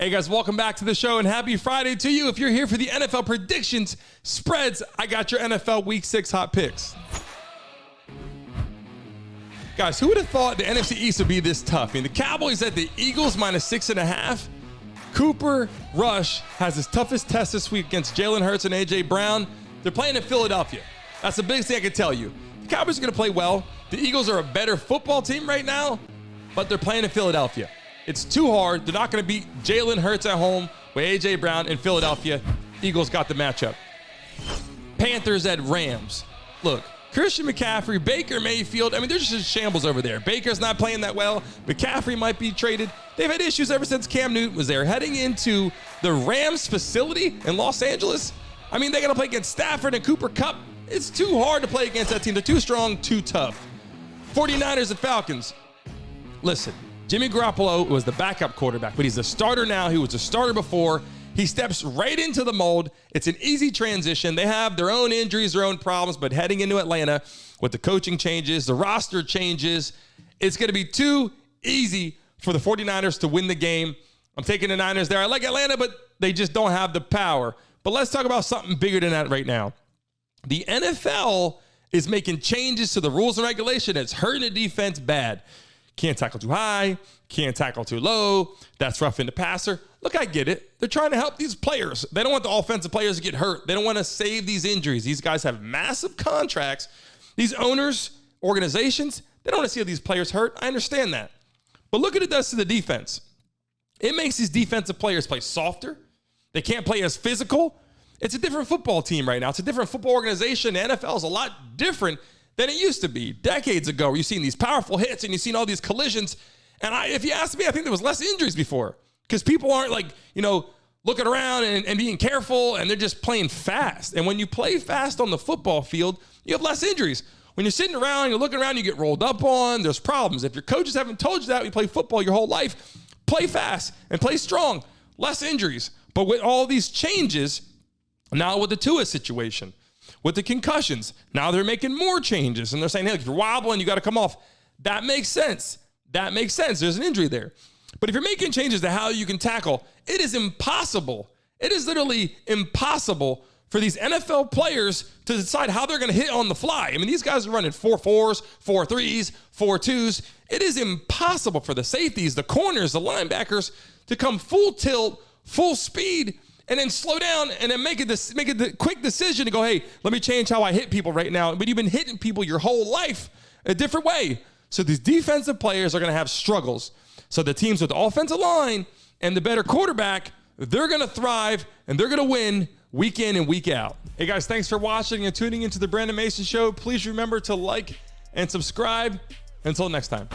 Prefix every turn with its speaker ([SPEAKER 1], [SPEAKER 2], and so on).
[SPEAKER 1] Hey guys, welcome back to the show and happy Friday to you. If you're here for the NFL predictions, spreads, I got your NFL Week 6 hot picks. Guys, who would have thought the NFC East would be this tough? I mean, the Cowboys at the Eagles -6.5. Cooper Rush has his toughest test this week against Jalen Hurts and A.J. Brown. They're playing in Philadelphia. That's the biggest thing I can tell you. The Cowboys are going to play well. The Eagles are a better football team right now, but they're playing in Philadelphia. It's too hard. They're not going to beat Jalen Hurts at home with A.J. Brown in Philadelphia. Eagles got the matchup. Panthers at Rams. Look, Christian McCaffrey, Baker Mayfield, I mean, they're just in shambles over there. Baker's not playing that well. McCaffrey might be traded. They've had issues ever since Cam Newton was there. Heading into the Rams facility in Los Angeles, I mean, they got to play against Stafford and Cooper Kupp. It's too hard to play against that team. They're too strong, too tough. 49ers and Falcons. Listen, Jimmy Garoppolo was the backup quarterback, but he's the starter now. He was a starter before. He steps right into the mold. It's an easy transition. They have their own injuries, their own problems, but heading into Atlanta with the coaching changes, the roster changes, it's going to be too easy for the 49ers to win the game. I'm taking the Niners there. I like Atlanta, but they just don't have the power. But let's talk about something bigger than that right now. The NFL is making changes to the rules and regulation. It's hurting the defense bad. Can't tackle too high, can't tackle too low. That's roughing the passer. Look, I get it. They're trying to help these players. They don't want the offensive players to get hurt. They don't want to save these injuries. These guys have massive contracts. These owners, organizations, they don't want to see these players hurt. I understand that. But look what it does to the defense. It makes these defensive players play softer. They can't play as physical. It's a different football team right now. It's a different football organization. The NFL is a lot different than it used to be decades ago, where you've seen these powerful hits and you've seen all these collisions. And if you ask me, I think there was less injuries before because people aren't looking around and being careful, and they're just playing fast. And when you play fast on the football field, you have less injuries. When you're sitting around, you're looking around, you get rolled up on, there's problems. If your coaches haven't told you that, you play football your whole life, play fast and play strong, less injuries. But with all these changes, now with the Tua situation, with the concussions, now they're making more changes. And they're saying, hey, if you're wobbling, you got to come off. That makes sense. That makes sense. There's an injury there. But if you're making changes to how you can tackle, it is impossible. It is literally impossible for these NFL players to decide how they're going to hit on the fly. I mean, these guys are running 4.4s, 4.3s, 4.2s. It is impossible for the safeties, the corners, the linebackers to come full tilt, full speed, and then slow down and then make a quick decision to go, hey, let me change how I hit people right now. But you've been hitting people your whole life a different way. So these defensive players are going to have struggles. So the teams with the offensive line and the better quarterback, they're going to thrive and they're going to win week in and week out. Hey guys, thanks for watching and tuning into the Brandon Mason Show. Please remember to like and subscribe. Until next time.